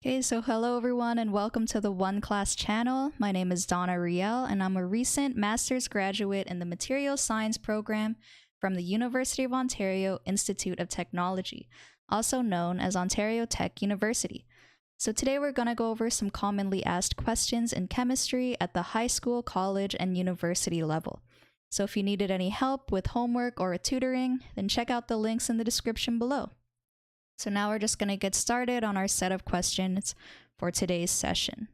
Okay, so hello everyone and welcome to the OneClass channel. My name is Donna and I'm a recent master's graduate in the Materials Science program from the University of Ontario Institute of Technology, also known as Ontario Tech University. So today we're going to go over some commonly asked questions in chemistry at the high school, college, and university level. So if you needed any help with homework or tutoring, then check out the links in the description below. So now we're just going to get started on our set of questions for today's session.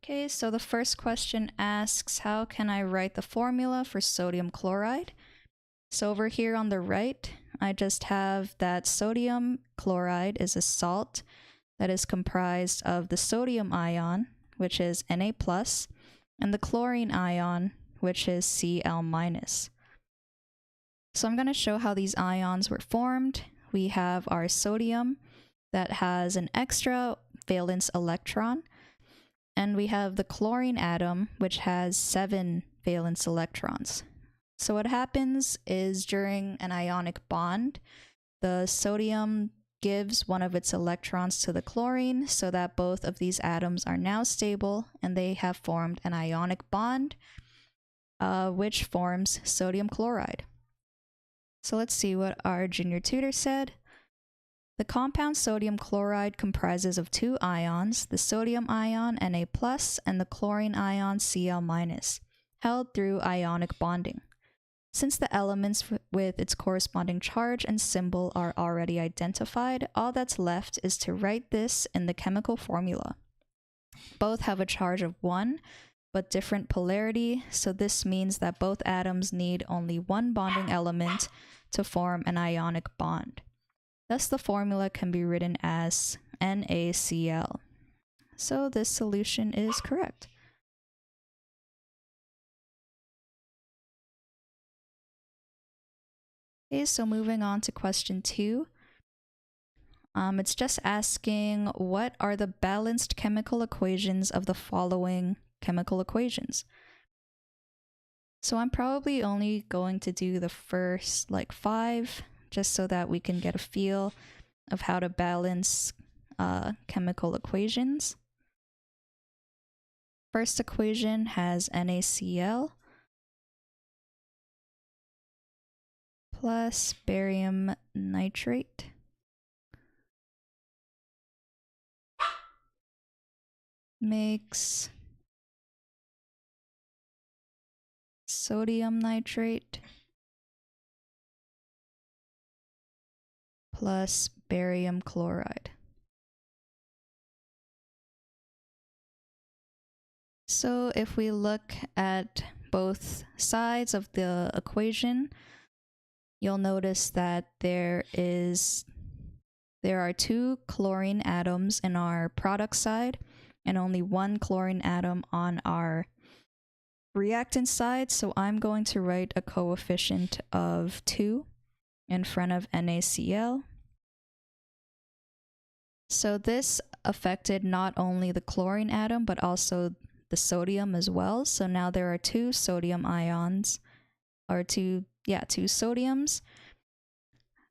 Okay, so the first question asks, how can I write the formula for sodium chloride? So over here on the right, I just have that sodium chloride is a salt that is comprised of the sodium ion, which is Na+, and the chlorine ion, which is Cl-. So I'm going to show how these ions were formed. We have our sodium that has an extra valence electron, and we have the chlorine atom, which has 7 valence electrons. So what happens is during an ionic bond, the sodium gives one of its electrons to the chlorine so that both of these atoms are now stable and they have formed an ionic bond, which forms sodium chloride. So let's see what our junior tutor said. The compound sodium chloride comprises of 2 ions, the sodium ion Na+, and the chlorine ion Cl-, held through ionic bonding. Since the elements with its corresponding charge and symbol are already identified, all that's left is to write this in the chemical formula. Both have a charge of 1, but different polarity, so this means that both atoms need only one bonding element to form an ionic bond. Thus the formula can be written as NaCl. So this solution is correct. Okay, so moving on to question 2. It's just asking, what are the balanced chemical equations of the following chemical equations? So I'm probably only going to do the first 5, just so that we can get a feel of how to balance chemical equations. First equation has NaCl plus barium nitrate makes sodium nitrate plus barium chloride. So if we look at both sides of the equation, you'll notice that there are 2 chlorine atoms in our product side and only 1 chlorine atom on our reactant side, so I'm going to write a coefficient of 2 in front of NaCl. So this affected not only the chlorine atom but also the sodium as well. So now there are 2 sodium ions, or 2 sodiums,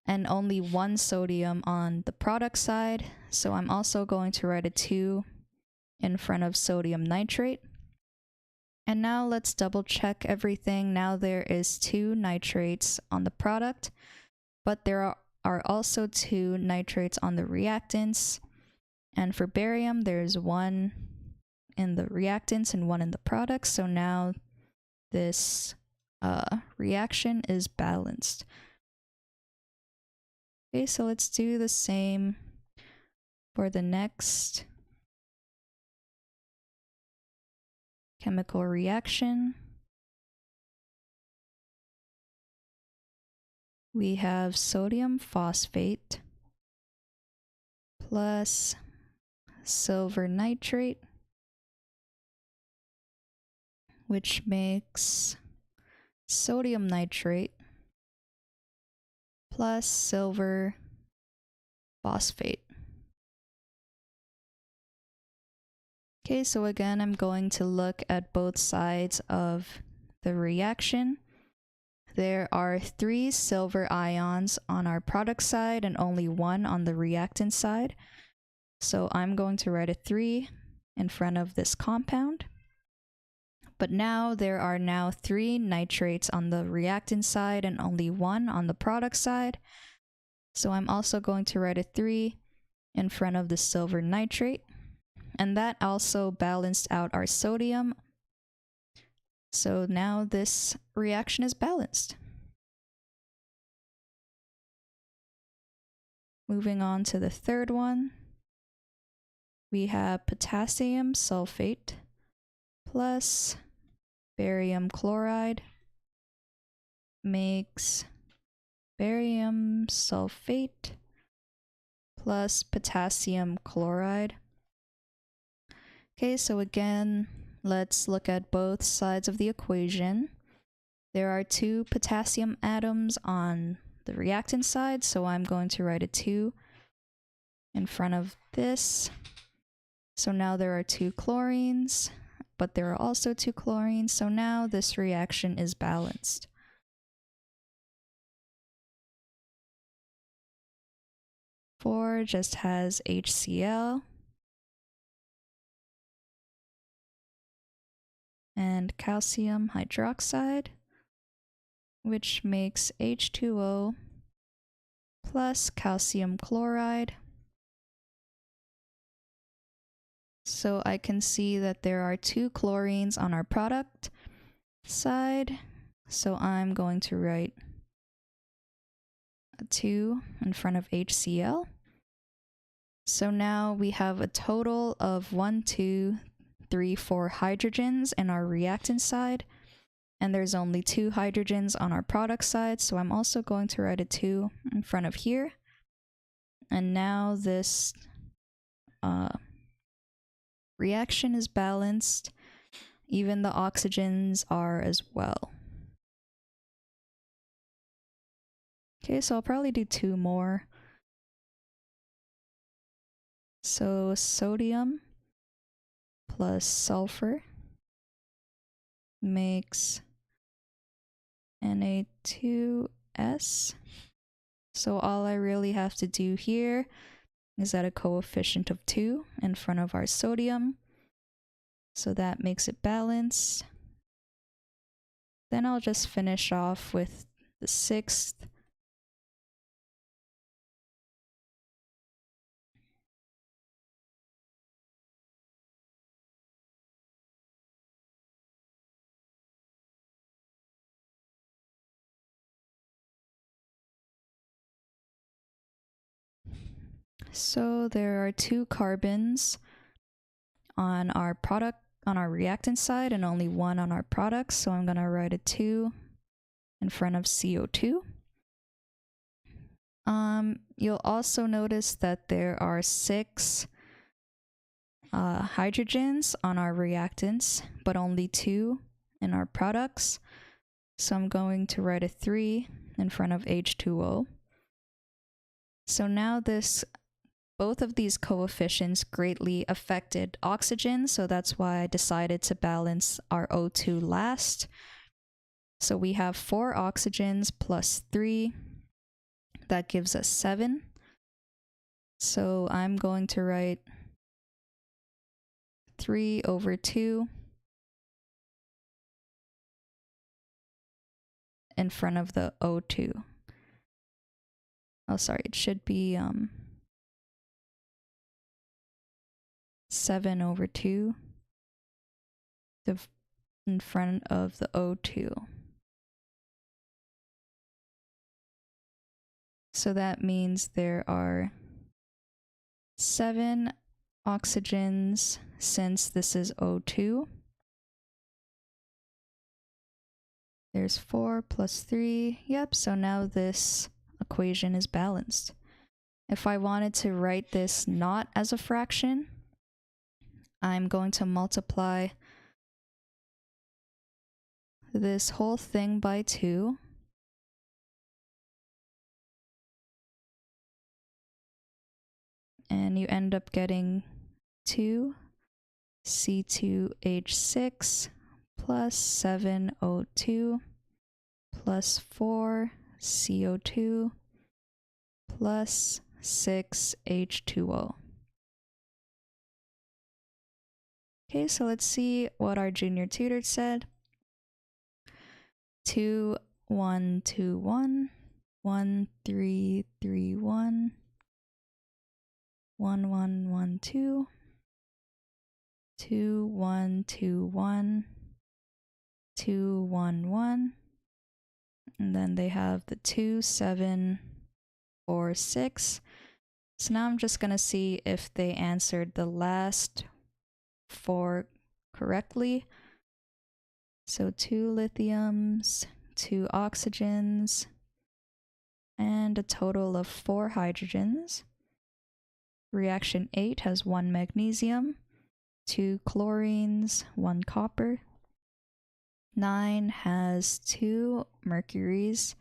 and only 1 sodium on the product side. So I'm also going to write a 2 in front of sodium nitrate. And now let's double check everything. Now there is 2 nitrates on the product, but there are also 2 nitrates on the reactants. And for barium, there's 1 in the reactants and 1 in the product. So now this reaction is balanced. Okay, so let's do the same for the next chemical reaction. We have sodium phosphate plus silver nitrate, which makes sodium nitrate plus silver phosphate. Okay, so again, I'm going to look at both sides of the reaction. there are 3 silver ions on our product side and only 1 on the reactant side. So I'm going to write a 3 in front of this compound. But now there are now 3 nitrates on the reactant side and only 1 on the product side. So I'm also going to write a 3 in front of the silver nitrate. And that also balanced out our sodium. So now this reaction is balanced. Moving on to the third one, we have potassium sulfate plus barium chloride makes barium sulfate plus potassium chloride. Okay, so again, let's look at both sides of the equation. There are 2 potassium atoms on the reactant side, so I'm going to write a 2 in front of this. So now there are 2 chlorines, but there are also 2 chlorines, so now this reaction is balanced. Four just has HCl and calcium hydroxide, which makes H2O plus calcium chloride. So I can see that there are 2 chlorines on our product side, so I'm going to write a 2 in front of HCl. So now we have a total of 1, 2, 3, 4 hydrogens in our reactant side, and there's only 2 hydrogens on our product side, so I'm also going to write a 2 in front of here. And now this reaction is balanced. Even the oxygens are as well. Okay, so I'll probably do 2 more. So sodium plus sulfur makes Na2S. So all I really have to do here is add a coefficient of 2 in front of our sodium. So that makes it balanced. Then I'll just finish off with the 6th. So there are 2 carbons on our product, on our reactant side, and only 1 on our product. So I'm going to write a 2 in front of CO2. You'll also notice that there are 6 hydrogens on our reactants, but only 2 in our products. So I'm going to write a 3 in front of H2O. So now both of these coefficients greatly affected oxygen, so that's why I decided to balance our O2 last. So we have 4 oxygens plus 3. That gives us 7. So I'm going to write 3 over 2 in front of the O2. Oh, sorry, it should be 7 over 2 in front of the O2. So that means there are 7 oxygens since this is O2. There's 4 plus 3. Yep, so now this equation is balanced. If I wanted to write this not as a fraction, I'm going to multiply this whole thing by 2. And you end up getting 2 C2H6 plus 7O2. plus 4 CO2 plus 6 H2O. Okay, so let's see what our junior tutor said. 2 1 2 1 1 3 3 1 1 1 1 2 2 1 2 1 2 1 1, and then they have the 2 7 4 6. So now I'm just gonna see if they answered the last 4 correctly. So 2 lithiums, 2 oxygens, and a total of 4 hydrogens. Reaction 8 has 1 magnesium, 2 chlorines, 1 copper. 9 has 2 mercuries,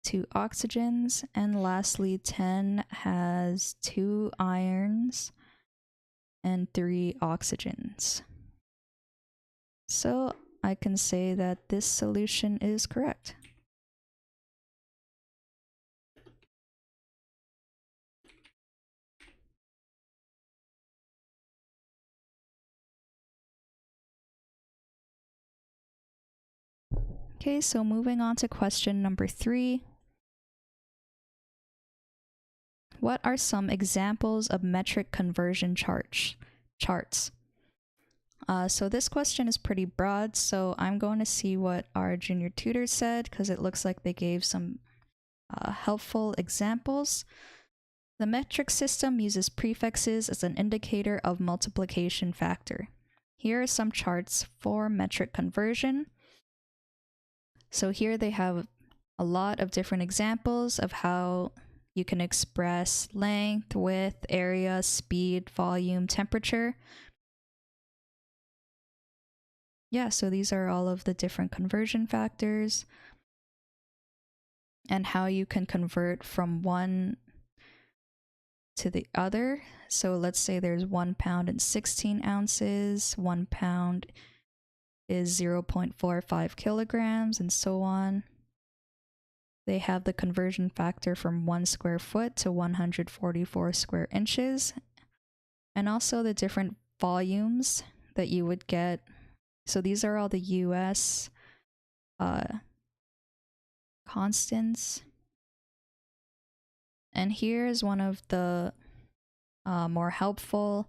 2 oxygens, and lastly 10 has 2 irons and 3 oxygens. So I can say that this solution is correct. Okay, so moving on to question number 3. What are some examples of metric conversion charts? So this question is pretty broad, so I'm going to see what our junior tutor said because it looks like they gave some helpful examples. The metric system uses prefixes as an indicator of multiplication factor. Here are some charts for metric conversion. So here they have a lot of different examples of how you can express length, width, area, speed, volume, temperature. Yeah, so these are all of the different conversion factors and how you can convert from one to the other. So let's say there's 1 pound and 16 ounces, 1 pound is 0.45 kilograms, and so on. They have the conversion factor from 1 square foot to 144 square inches, and also the different volumes that you would get. So these are all the US constants. And here is one of the more helpful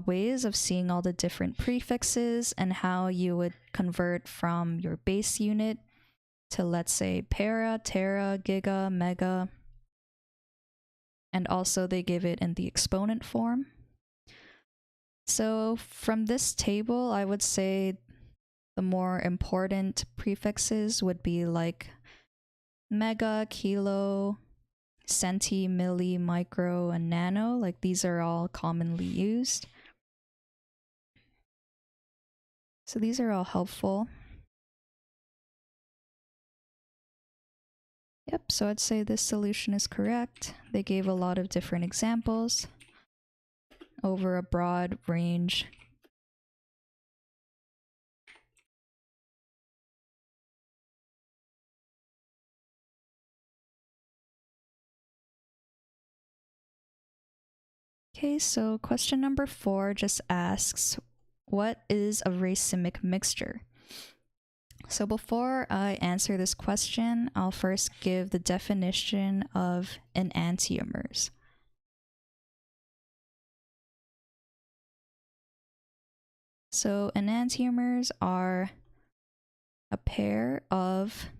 ways of seeing all the different prefixes and how you would convert from your base unit to, let's say, para, tera, giga, mega. And also they give it in the exponent form. So from this table, I would say the more important prefixes would be like mega, kilo, centi, milli, micro, and nano. Like these are all commonly used. So these are all helpful. Yep, so I'd say this solution is correct. They gave a lot of different examples over a broad range. Okay, so question number 4 just asks, what is a racemic mixture? So before I answer this question, I'll first give the definition of enantiomers. So enantiomers are a pair of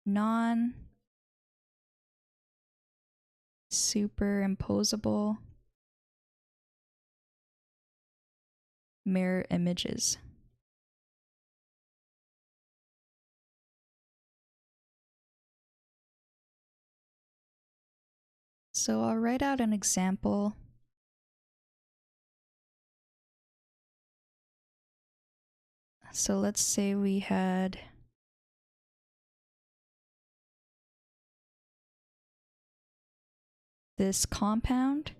non-superimposable mirror images. So I'll write out an example. So let's say we had this compound.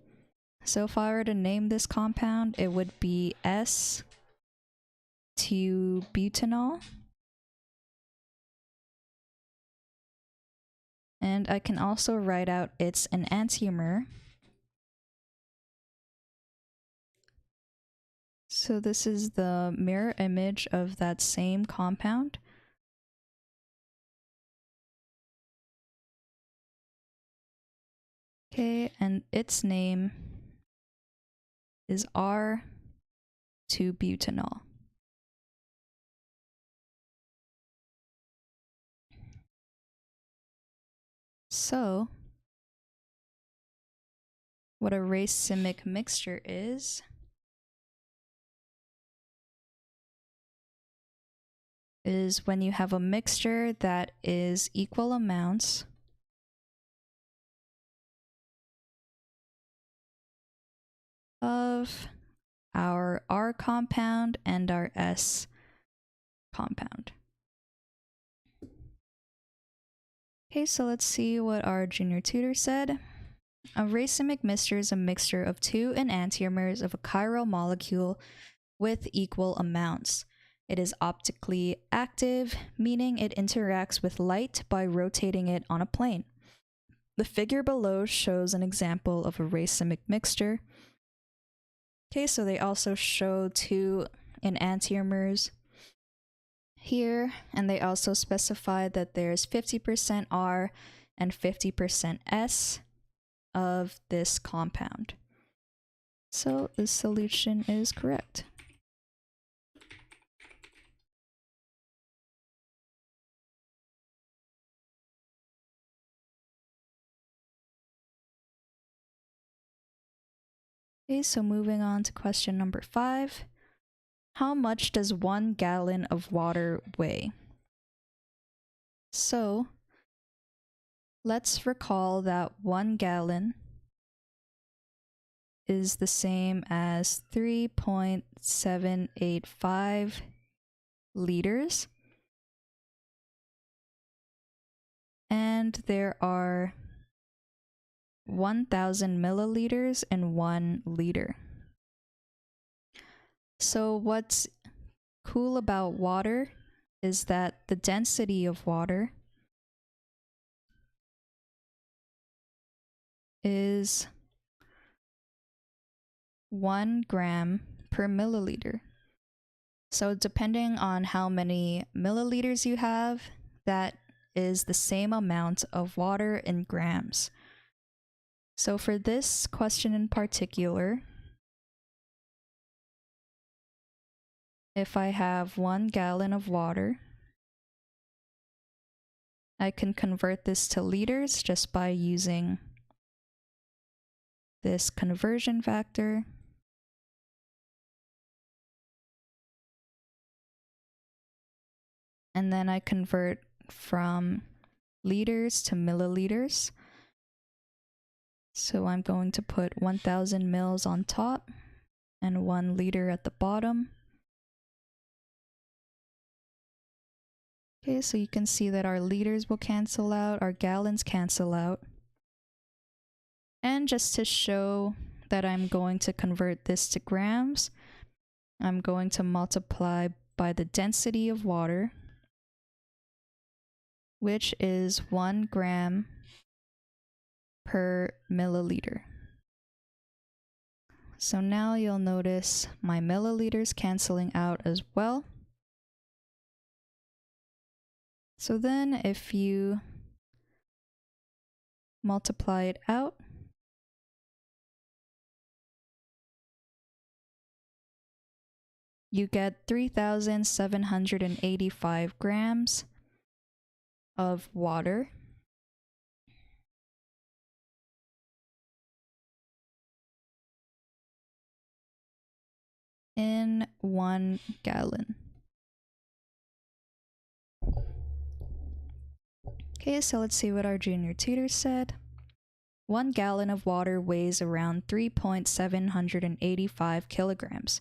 So if I were to name this compound, it would be S-2-butanol. And I can also write out its enantiomer. So this is the mirror image of that same compound. Okay, and its name is R2-butanol. So, what a racemic mixture is when you have a mixture that is equal amounts of our R compound and our S compound. Okay, so let's see what our junior tutor said. A racemic mixture is a mixture of two enantiomers of a chiral molecule with equal amounts. It is optically active, meaning it interacts with light by rotating it on a plane. The figure below shows an example of a racemic mixture. Okay, so they also show two enantiomers here, and they also specify that there's 50% R and 50% S of this compound. So the solution is correct. Okay, so moving on to question number 5. How much does 1 gallon of water weigh? So, let's recall that 1 gallon is the same as 3.785 liters. And there are 1,000 milliliters in 1 liter. So what's cool about water is that the density of water is 1 gram per milliliter. So depending on how many milliliters you have, that is the same amount of water in grams. So for this question in particular, if I have 1 gallon of water, I can convert this to liters just by using this conversion factor. And then I convert from liters to milliliters. So I'm going to put 1,000 mils on top and 1 liter at the bottom. Okay, so you can see that our liters will cancel out, our gallons cancel out. And just to show that I'm going to convert this to grams, I'm going to multiply by the density of water, which is 1 gram per milliliter. So now you'll notice my milliliters canceling out as well. So then if you multiply it out, you get 3,785 grams of water. In 1 gallon. Okay, so let's see what our junior tutor said. 1 gallon of water weighs around 3.785 kilograms.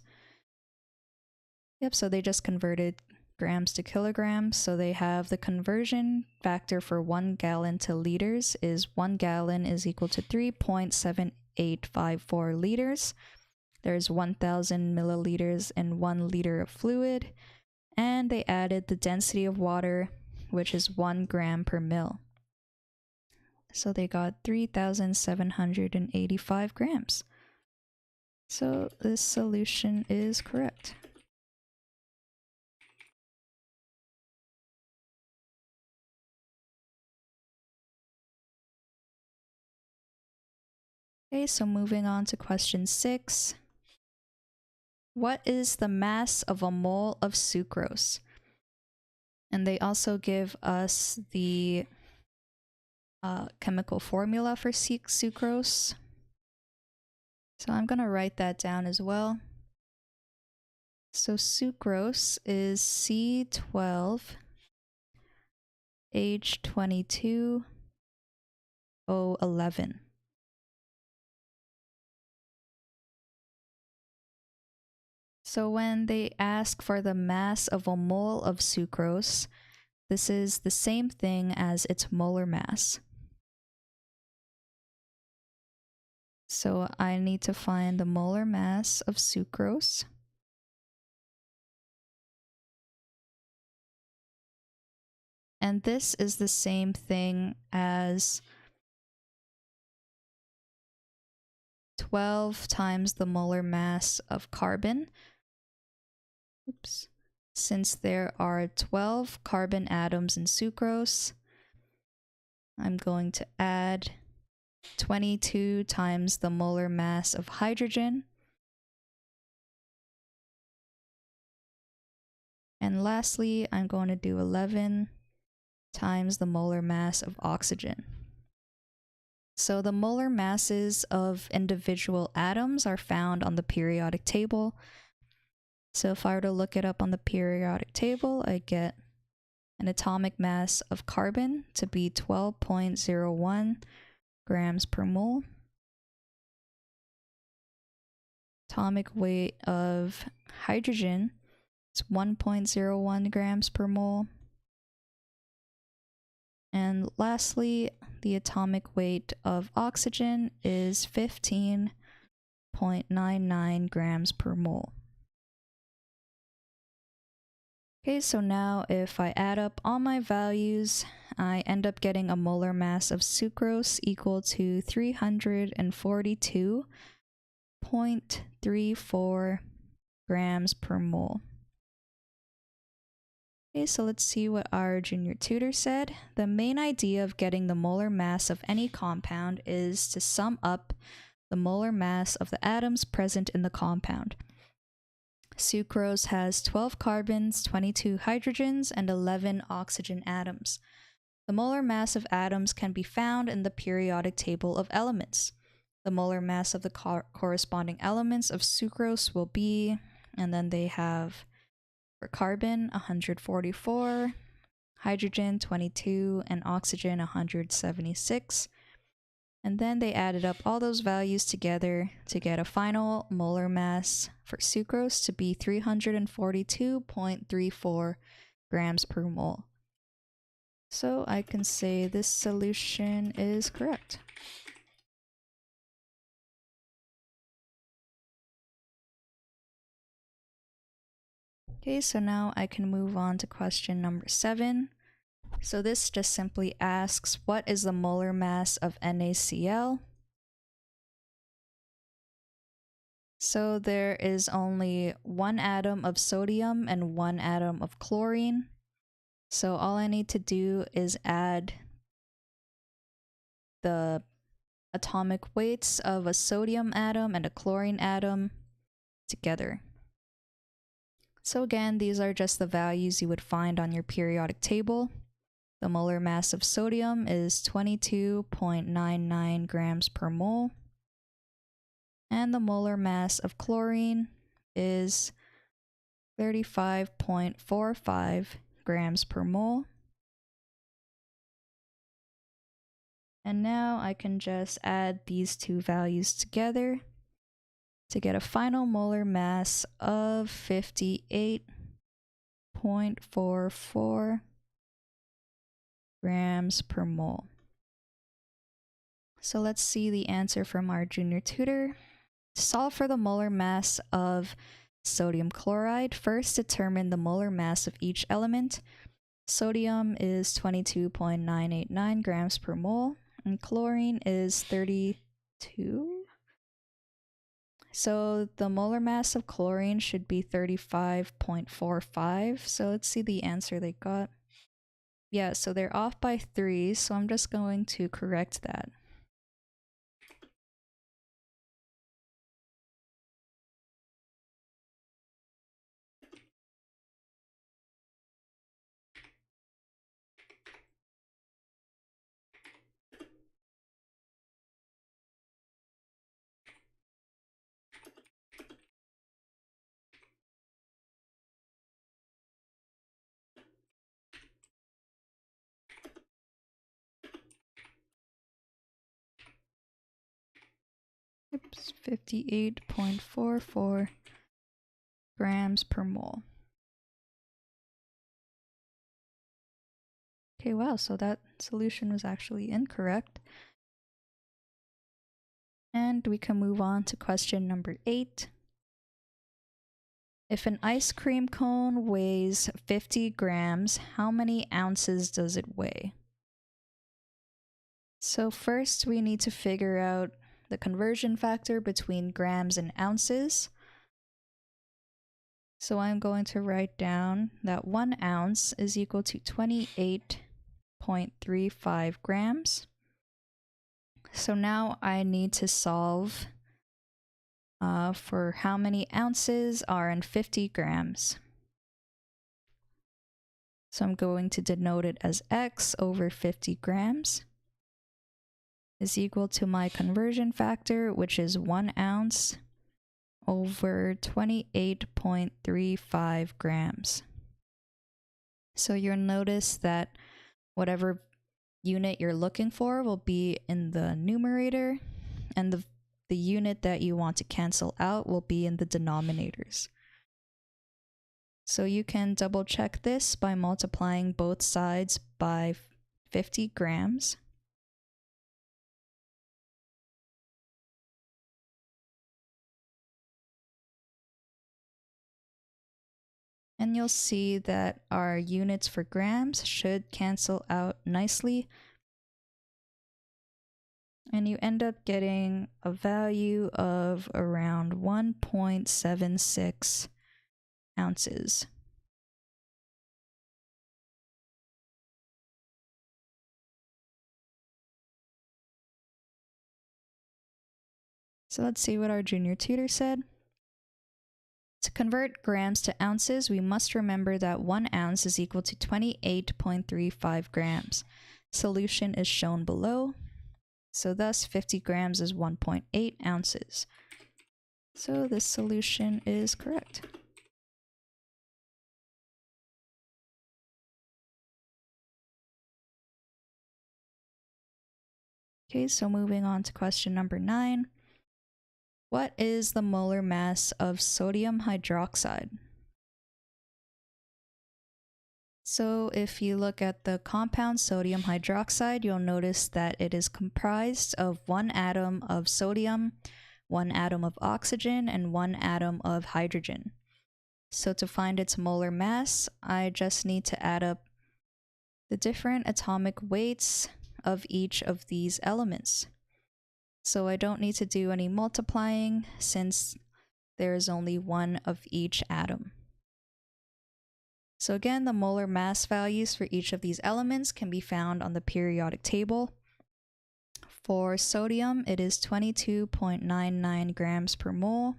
Yep, so they just converted grams to kilograms. So they have the conversion factor for 1 gallon to liters is 1 gallon is equal to 3.7854 liters. There's 1,000 milliliters and 1 liter of fluid. And they added the density of water, which is 1 gram per mil. So they got 3,785 grams. So this solution is correct. Okay, so moving on to question 6. What is the mass of a mole of sucrose? And they also give us the chemical formula for sucrose. So I'm going to write that down as well. So sucrose is C12H22O11. So when they ask for the mass of a mole of sucrose, this is the same thing as its molar mass. So I need to find the molar mass of sucrose. And this is the same thing as 12 times the molar mass of carbon. Oops. Since there are 12 carbon atoms in sucrose, I'm going to add 22 times the molar mass of hydrogen. And lastly, I'm going to do 11 times the molar mass of oxygen. So the molar masses of individual atoms are found on the periodic table. So if I were to look it up on the periodic table, I get an atomic mass of carbon to be 12.01 grams per mole. Atomic weight of hydrogen is 1.01 grams per mole. And lastly, the atomic weight of oxygen is 15.99 grams per mole. Okay, so now if I add up all my values, I end up getting a molar mass of sucrose equal to 342.34 grams per mole. Okay, so let's see what our junior tutor said. The main idea of getting the molar mass of any compound is to sum up the molar mass of the atoms present in the compound. Sucrose has 12 carbons, 22 hydrogens, and 11 oxygen atoms. The molar mass of atoms can be found in the periodic table of elements. The molar mass of the corresponding elements of sucrose will be, and then they have for carbon 144, hydrogen 22, and oxygen 176. And then they added up all those values together to get a final molar mass for sucrose to be 342.34 grams per mole. So I can say this solution is correct. Okay, so now I can move on to question number 7. So this just simply asks, what is the molar mass of NaCl? So there is only one atom of sodium and one atom of chlorine. So all I need to do is add the atomic weights of a sodium atom and a chlorine atom together. So again, these are just the values you would find on your periodic table. The molar mass of sodium is 22.99 grams per mole. And the molar mass of chlorine is 35.45 grams per mole. And now I can just add these two values together to get a final molar mass of 58.44 grams per mole. So let's see the answer from our junior tutor. To solve for the molar mass of sodium chloride, first determine the molar mass of each element. Sodium is 22.989 grams per mole, and chlorine is 32. So the molar mass of chlorine should be 35.45. So let's see the answer they got. Yeah, so they're off by 3, so I'm just going to correct that. Oops, 58.44 grams per mole. Okay, wow, so that solution was actually incorrect. And we can move on to question number 8. If an ice cream cone weighs 50 grams, how many ounces does it weigh? So first we need to figure out the conversion factor between grams and ounces. So I'm going to write down that 1 ounce is equal to 28.35 grams. So now I need to solve for how many ounces are in 50 grams. So I'm going to denote it as X over 50 grams is equal to my conversion factor, which is 1 ounce over 28.35 grams. So you'll notice that whatever unit you're looking for will be in the numerator, and the unit that you want to cancel out will be in the denominators. So you can double check this by multiplying both sides by 50 grams. And you'll see that our units for grams should cancel out nicely. And you end up getting a value of around 1.76 ounces. So let's see what our junior tutor said. To convert grams to ounces, we must remember that 1 ounce is equal to 28.35 grams. Solution is shown below. So thus 50 grams is 1.8 ounces. So this solution is correct. Okay, so moving on to question number 9. What is the molar mass of sodium hydroxide? So if you look at the compound sodium hydroxide, you'll notice that it is comprised of 1 atom of sodium, 1 atom of oxygen, and 1 atom of hydrogen. So to find its molar mass, I just need to add up the different atomic weights of each of these elements. So I don't need to do any multiplying since there is only 1 of each atom. So again, the molar mass values for each of these elements can be found on the periodic table. For sodium, it is 22.99 grams per mole.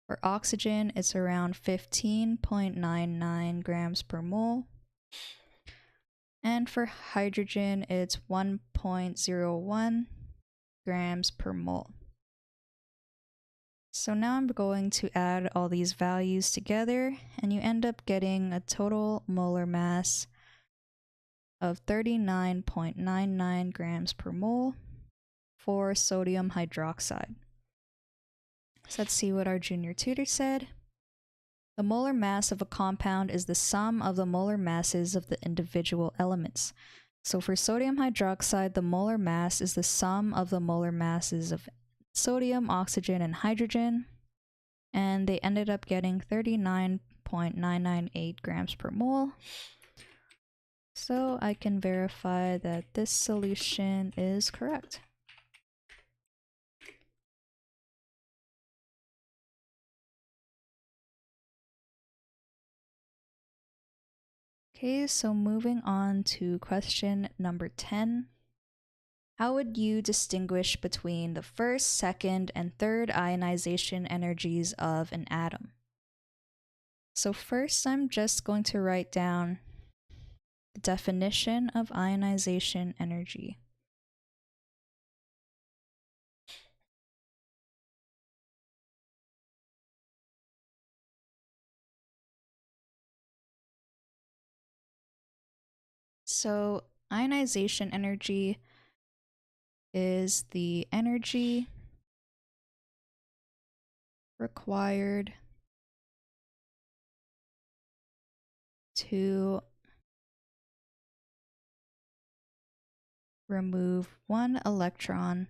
For oxygen, it's around 15.99 grams per mole. And for hydrogen, it's 1.01 grams per mole. So now I'm going to add all these values together, and you end up getting a total molar mass of 39.99 grams per mole for sodium hydroxide. So let's see what our junior tutor said. The molar mass of a compound is the sum of the molar masses of the individual elements. So for sodium hydroxide, the molar mass is the sum of the molar masses of sodium, oxygen, and hydrogen, and they ended up getting 39.998 grams per mole. So I can verify that this solution is correct. Okay, so moving on to question number 10. How would you distinguish between the first, second, and third ionization energies of an atom? So first, I'm just going to write down the definition of ionization energy. So ionization energy is the energy required to remove one electron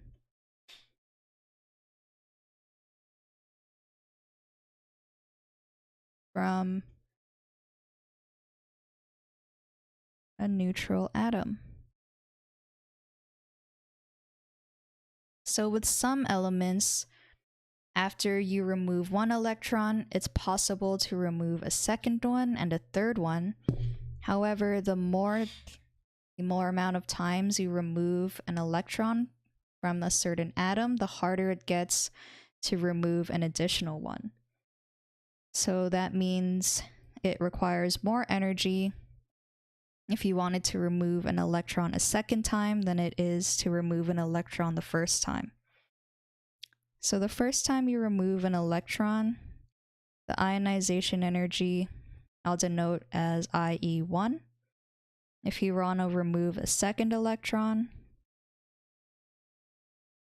from a neutral atom. So with some elements, after you remove one electron, it's possible to remove a second one and a third one. However, the more amount of times you remove an electron from a certain atom, the harder it gets to remove an additional one. So that means it requires more energy if you wanted to remove an electron a second time than it is to remove an electron the first time. So the first time you remove an electron, the ionization energy I'll denote as IE1. If you want to remove a second electron,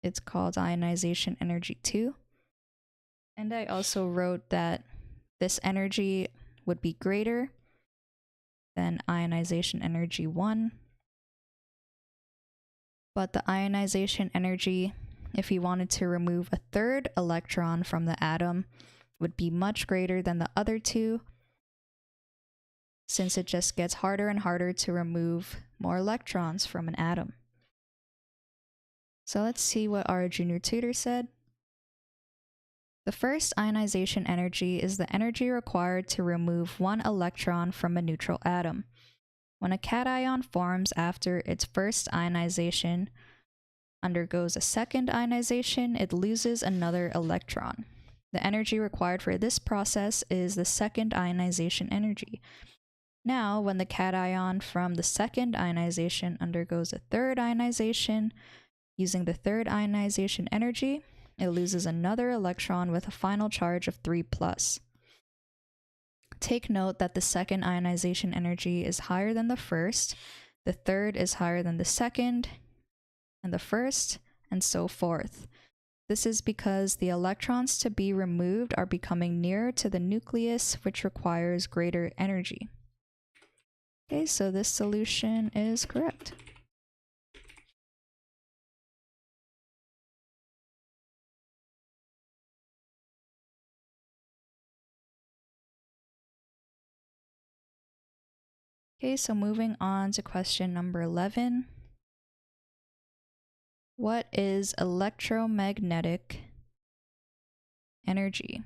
it's called ionization energy 2. And I also wrote that this energy would be greater than ionization energy 1. But the ionization energy, if you wanted to remove a third electron from the atom, would be much greater than the other two, since it just gets harder and harder to remove more electrons from an atom. So let's see what our junior tutor said. The first ionization energy is the energy required to remove one electron from a neutral atom. When a cation forms after its first ionization undergoes a second ionization, it loses another electron. The energy required for this process is the second ionization energy. Now, when the cation from the second ionization undergoes a third ionization, using the third ionization energy, it loses another electron with a final charge of 3+. Take note that the second ionization energy is higher than the first, the third is higher than the second, and the first, and so forth. This is because the electrons to be removed are becoming nearer to the nucleus, which requires greater energy. Okay, so this solution is correct. Okay, so moving on to question number 11. What is electromagnetic energy?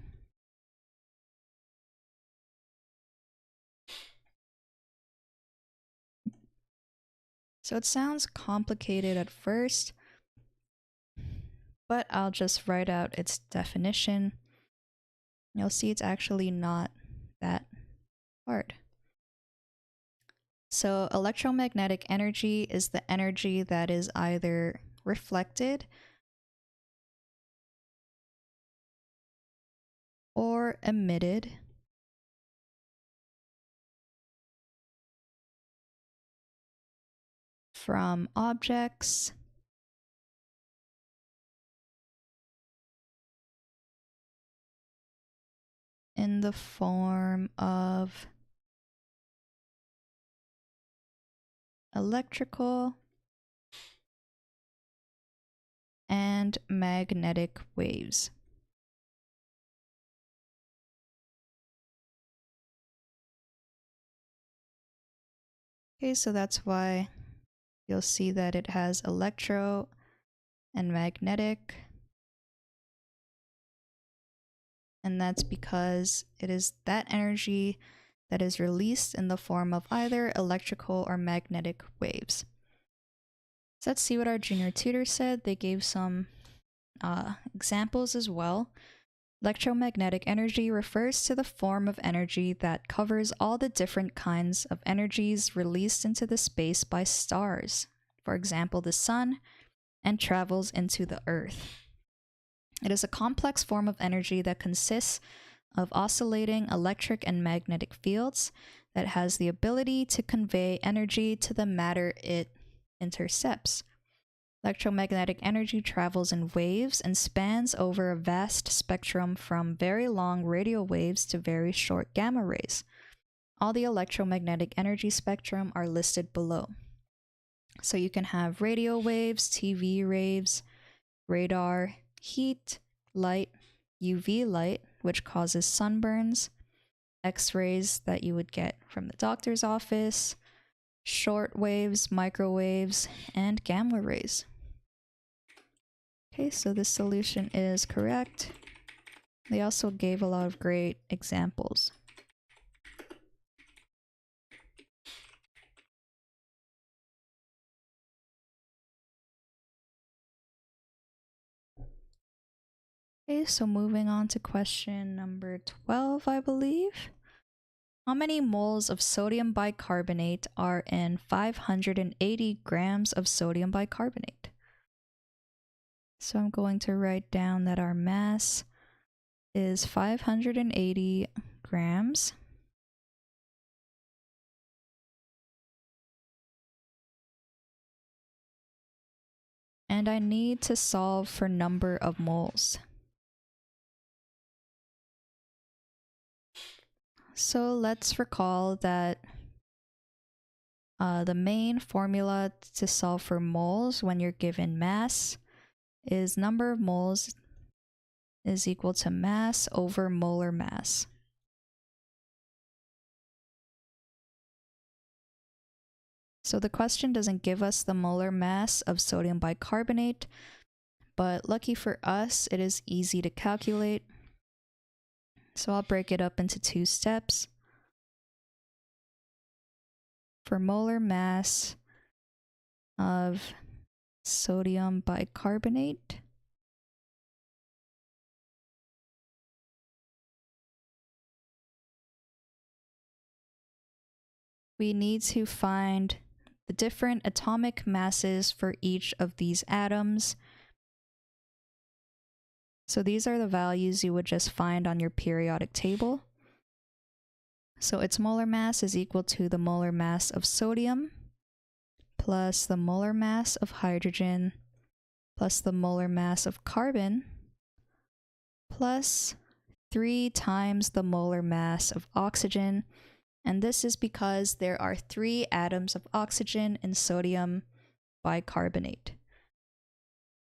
So it sounds complicated at first, but I'll just write out its definition. You'll see it's actually not that hard. So electromagnetic energy is the energy that is either reflected or emitted from objects in the form of electrical and magnetic waves. Okay, so that's why you'll see that it has electro and magnetic. And that's because it is that energy that is released in the form of either electrical or magnetic waves. So let's see what our junior tutor said. They gave some examples as well. Electromagnetic energy refers to the form of energy that covers all the different kinds of energies released into the space by stars, for example, the sun, and travels into the earth. It is a complex form of energy that consists of oscillating electric and magnetic fields that has the ability to convey energy to the matter it intercepts. Electromagnetic energy travels in waves and spans over a vast spectrum from very long radio waves to very short gamma rays. All the electromagnetic energy spectrum are listed below. So you can have radio waves, TV waves, radar, heat, light, UV light, which causes sunburns, X-rays that you would get from the doctor's office, short waves, microwaves, and gamma rays. Okay, so this solution is correct. They also gave a lot of great examples. Okay, so moving on to question number 12, I believe. How many moles of sodium bicarbonate are in 580 grams of sodium bicarbonate? So I'm going to write down that our mass is 580 grams. And I need to solve for number of moles. So let's recall that the main formula to solve for moles when you're given mass is number of moles is equal to mass over molar mass. So the question doesn't give us the molar mass of sodium bicarbonate, but lucky for us, it is easy to calculate. So I'll break it up into two steps. For molar mass of sodium bicarbonate, we need to find the different atomic masses for each of these atoms. So these are the values you would just find on your periodic table. So its molar mass is equal to the molar mass of sodium plus the molar mass of hydrogen plus the molar mass of carbon plus 3 times the molar mass of oxygen. And this is because there are 3 atoms of oxygen in sodium bicarbonate.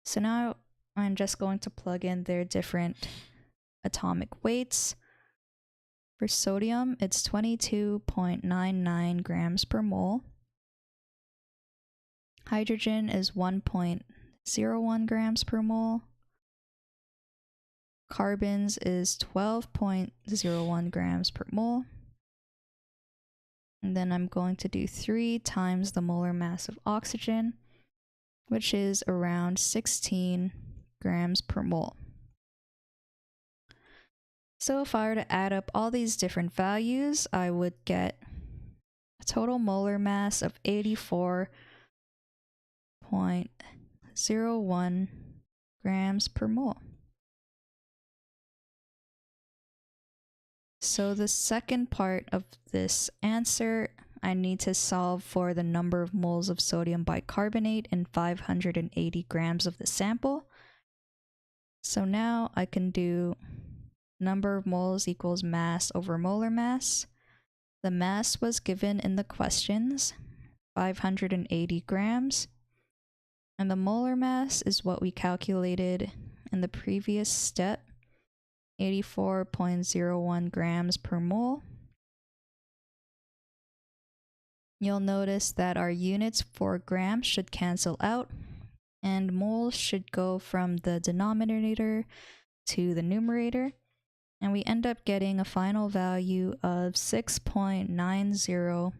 So now I'm just going to plug in their different atomic weights. For sodium, it's 22.99 grams per mole. Hydrogen is 1.01 grams per mole. Carbons is 12.01 grams per mole. And then I'm going to do 3 times the molar mass of oxygen, which is around 16 grams per mole. So if I were to add up all these different values, I would get a total molar mass of 84.01 grams per mole. So the second part of this answer, I need to solve for the number of moles of sodium bicarbonate in 580 grams of the sample. So now I can do number of moles equals mass over molar mass. The mass was given in the questions, 580 grams. And the molar mass is what we calculated in the previous step, 84.01 grams per mole. you'll notice that our units for grams should cancel out, and moles should go from the denominator to the numerator, and we end up getting a final value of 6.90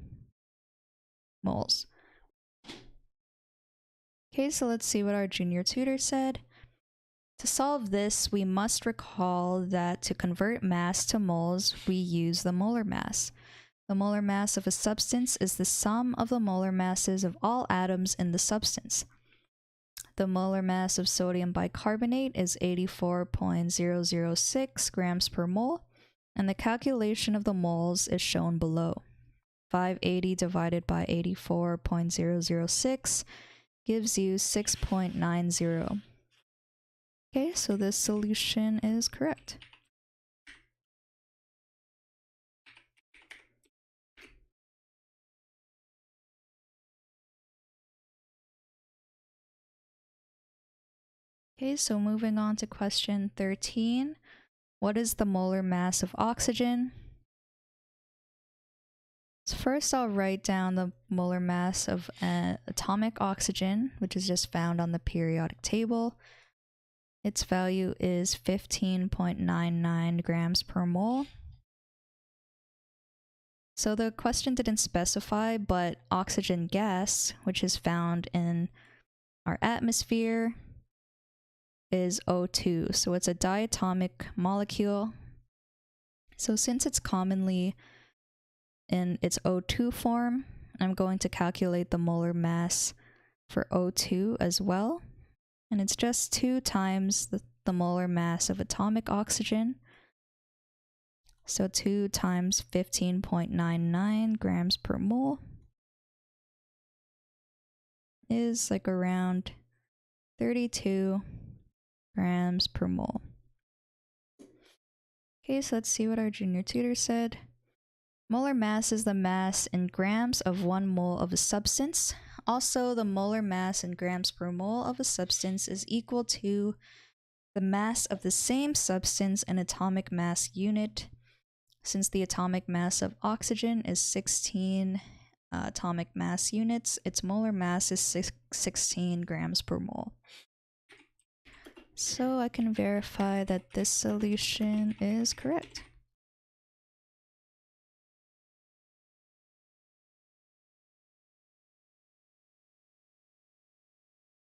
moles. Okay, so let's see what our junior tutor said. To solve this, we must recall that to convert mass to moles, we use the molar mass. The molar mass of a substance is the sum of the molar masses of all atoms in the substance. The molar mass of sodium bicarbonate is 84.006 grams per mole, and the calculation of the moles is shown below. 580 divided by 84.006 gives you 6.90. Okay, so this solution is correct. Okay, so moving on to question 13. What is the molar mass of oxygen? So first I'll write down the molar mass of atomic oxygen, which is just found on the periodic table. Its value is 15.99 grams per mole. So the question didn't specify, but oxygen gas, which is found in our atmosphere, is O2, so it's a diatomic molecule. So since it's commonly in its O2 form, I'm going to calculate the molar mass for O2 as well, and it's just 2 times the molar mass of atomic oxygen. So 2 times 15.99 grams per mole is like around 32 grams per mole. Okay, so let's see what our junior tutor said. Molar mass is the mass in grams of 1 mole of a substance. Also, the molar mass in grams per mole of a substance is equal to the mass of the same substance in atomic mass unit. Since the atomic mass of oxygen is 16 atomic mass units, its molar mass is 16 grams per mole. So I can verify that this solution is correct.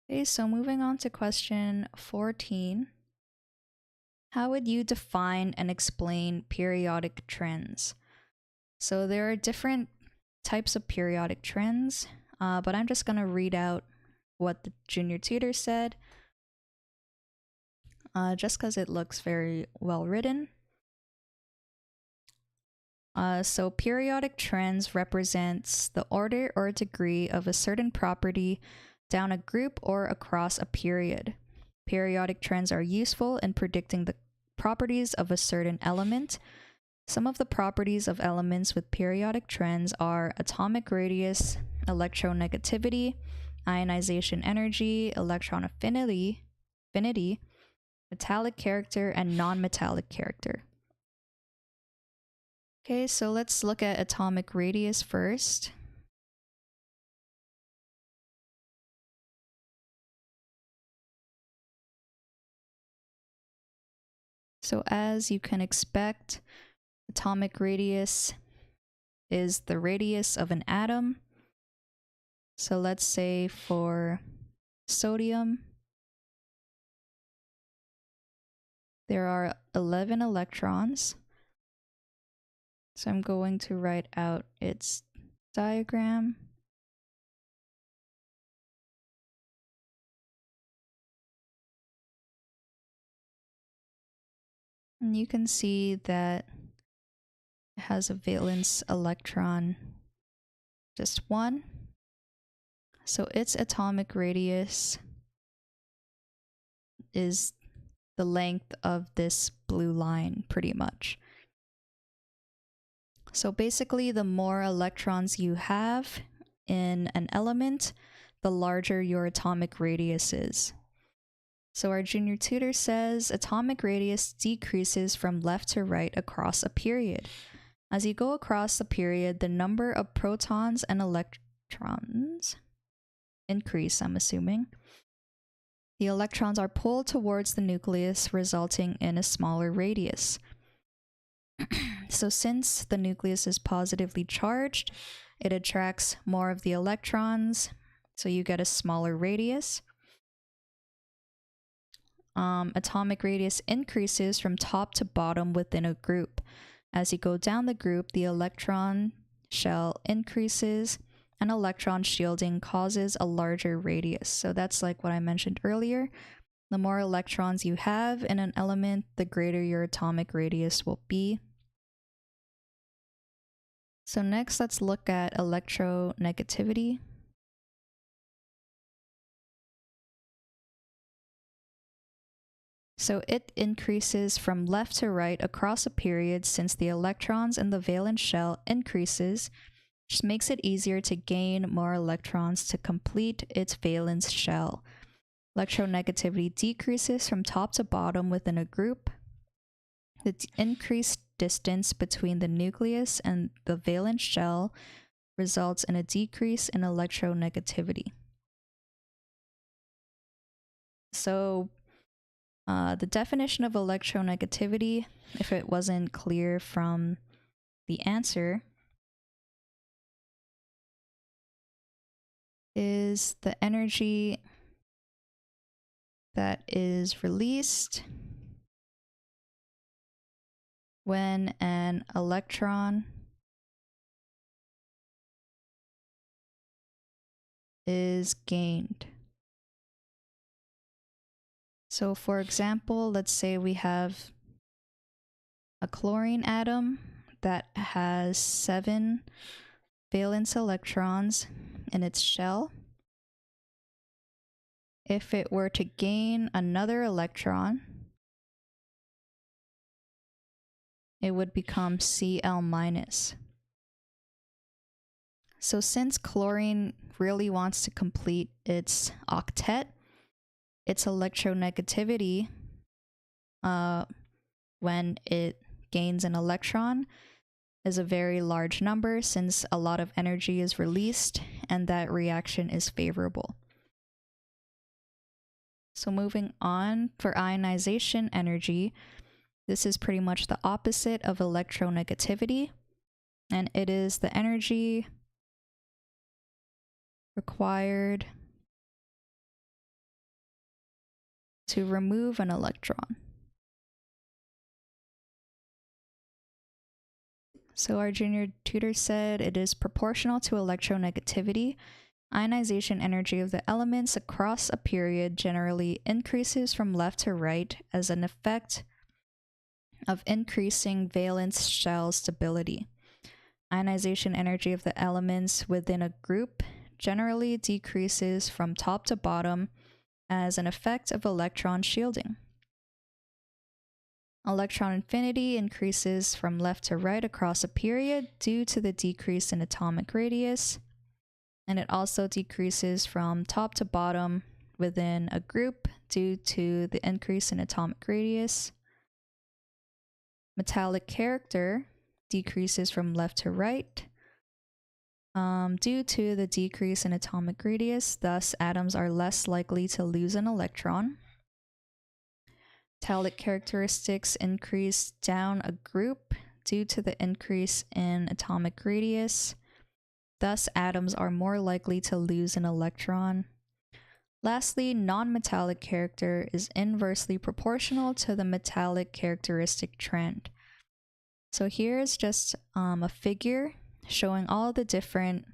Okay, so moving on to question 14. How would you define and explain periodic trends? So there are different types of periodic trends, but I'm just going to read out what the junior tutor said, just because it looks very well written. So periodic trends represents the order or degree of a certain property down a group or across a period. Periodic trends are useful in predicting the properties of a certain element. Some of the properties of elements with periodic trends are atomic radius, electronegativity, ionization energy, electron affinity, metallic character, and non-metallic character. Okay, so let's look at atomic radius first. So as you can expect, atomic radius is the radius of an atom. So let's say for sodium, there are 11 electrons. So I'm going to write out its diagram. And you can see that it has a valence electron, just 1. So its atomic radius is the length of this blue line, pretty much. So basically, the more electrons you have in an element, the larger your atomic radius is. So our junior tutor says atomic radius decreases from left to right across a period. As you go across the period, the number of protons and electrons increase, I'm assuming. The electrons are pulled towards the nucleus, resulting in a smaller radius. So since the nucleus is positively charged, it attracts more of the electrons, so you get a smaller radius. Atomic radius increases from top to bottom within a group. As you go down the group, the electron shell increases, and electron shielding causes a larger radius. So that's like what I mentioned earlier. The more electrons you have in an element, the greater your atomic radius will be. So next, let's look at electronegativity. So it increases from left to right across a period since the electrons in the valence shell increases, which makes it easier to gain more electrons to complete its valence shell. Electronegativity decreases from top to bottom within a group. The increased distance between the nucleus and the valence shell results in a decrease in electronegativity. So the definition of electronegativity, if it wasn't clear from the answer, is the energy that is released when an electron is gained. So for example, let's say we have a chlorine atom that has 7 valence electrons in its shell. If it were to gain another electron, it would become Cl-. So since chlorine really wants to complete its octet, its electronegativity when it gains an electron is a very large number since a lot of energy is released and that reaction is favorable. So moving on, for ionization energy, this is pretty much the opposite of electronegativity, and it is the energy required to remove an electron. So our junior tutor said it is proportional to electronegativity. Ionization energy of the elements across a period generally increases from left to right as an effect of increasing valence shell stability. Ionization energy of the elements within a group generally decreases from top to bottom as an effect of electron shielding. Electron infinity increases from left to right across a period due to the decrease in atomic radius, and it also decreases from top to bottom within a group due to the increase in atomic radius. Metallic character decreases from left to right due to the decrease in atomic radius, thus atoms are less likely to lose an electron. Metallic characteristics increase down a group due to the increase in atomic radius. Thus, atoms are more likely to lose an electron. Lastly, non-metallic character is inversely proportional to the metallic characteristic trend. So here's just a figure showing all the different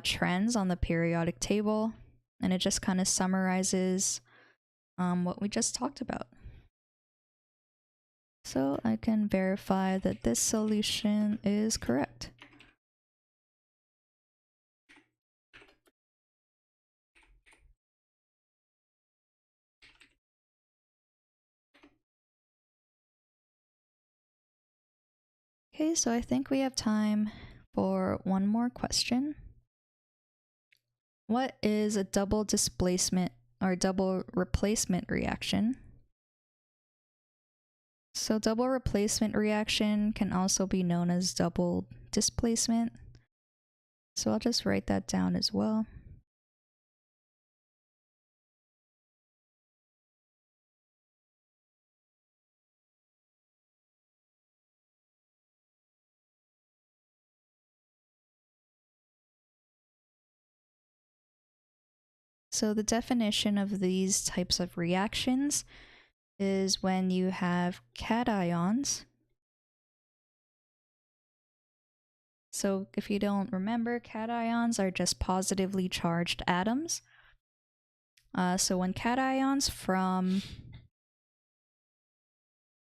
trends on the periodic table, and it just kind of summarizes what we just talked about. So I can verify that this solution is correct. Okay, so I think we have time for one more question. What is a double displacement or double replacement reaction? So double replacement reaction can also be known as double displacement. So I'll just write that down as well. So the definition of these types of reactions is when you have cations. So if you don't remember, cations are just positively charged atoms. So when cations from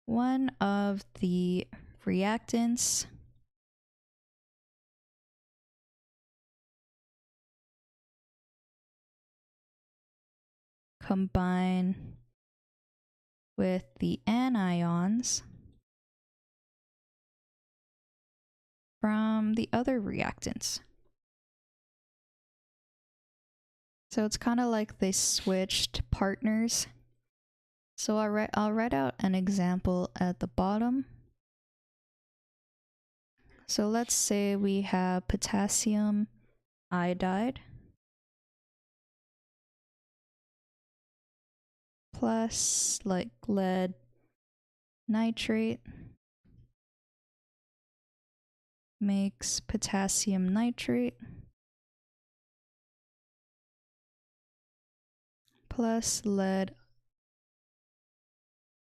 one of the reactants combine with the anions from the other reactants. So it's kind of like they switched partners. So I'll write out an example at the bottom. So let's say we have potassium iodide plus like lead nitrate makes potassium nitrate plus lead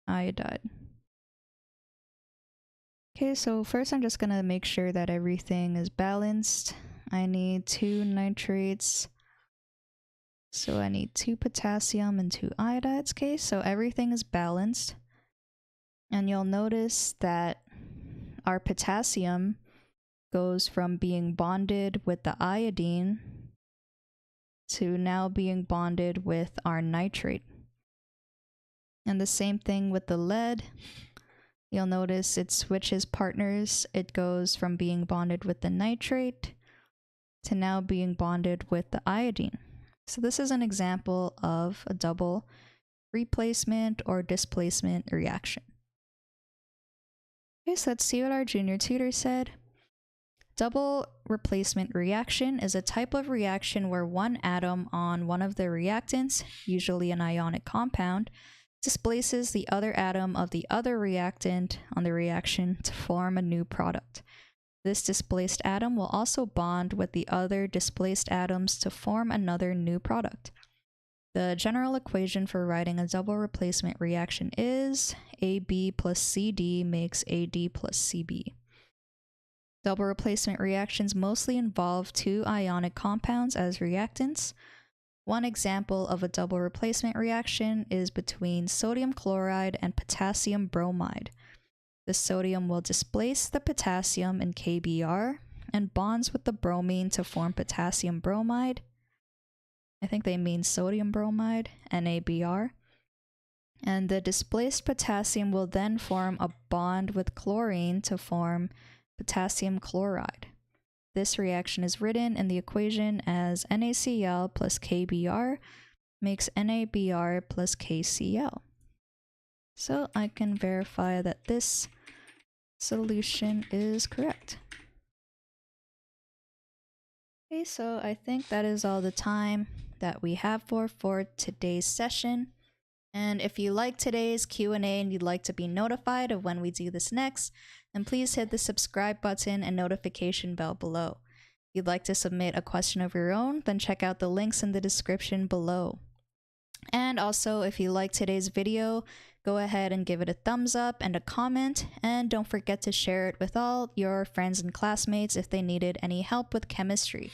iodide. Okay, so first I'm just gonna make sure that everything is balanced. I need 2 nitrates. So I need 2 potassium and 2 iodides. Okay, so everything is balanced. And you'll notice that our potassium goes from being bonded with the iodine to now being bonded with our nitrate. And the same thing with the lead. You'll notice it switches partners. It goes from being bonded with the nitrate to now being bonded with the iodine. So this is an example of a double replacement or displacement reaction. Okay, so let's see what our junior tutor said. Double replacement reaction is a type of reaction where one atom on one of the reactants, usually an ionic compound, displaces the other atom of the other reactant on the reaction to form a new product. This displaced atom will also bond with the other displaced atoms to form another new product. The general equation for writing a double replacement reaction is AB plus CD makes AD plus CB. Double replacement reactions mostly involve 2 ionic compounds as reactants. One example of a double replacement reaction is between sodium chloride and potassium bromide. The sodium will displace the potassium in KBr and bonds with the bromine to form potassium bromide. I think they mean sodium bromide, NaBr. And the displaced potassium will then form a bond with chlorine to form potassium chloride. This reaction is written in the equation as NaCl plus KBr makes NaBr plus KCl. So I can verify that this solution is correct. Okay, so I think that is all the time that we have for today's session. And if you like today's Q&A and you'd like to be notified of when we do this next, then please hit the subscribe button and notification bell below. If you'd like to submit a question of your own, then check out the links in the description below. And also, if you like today's video, go ahead and give it a thumbs up and a comment, and don't forget to share it with all your friends and classmates if they needed any help with chemistry.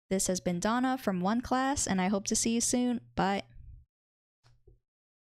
This has been Donna from OneClass, and I hope to see you soon. Bye.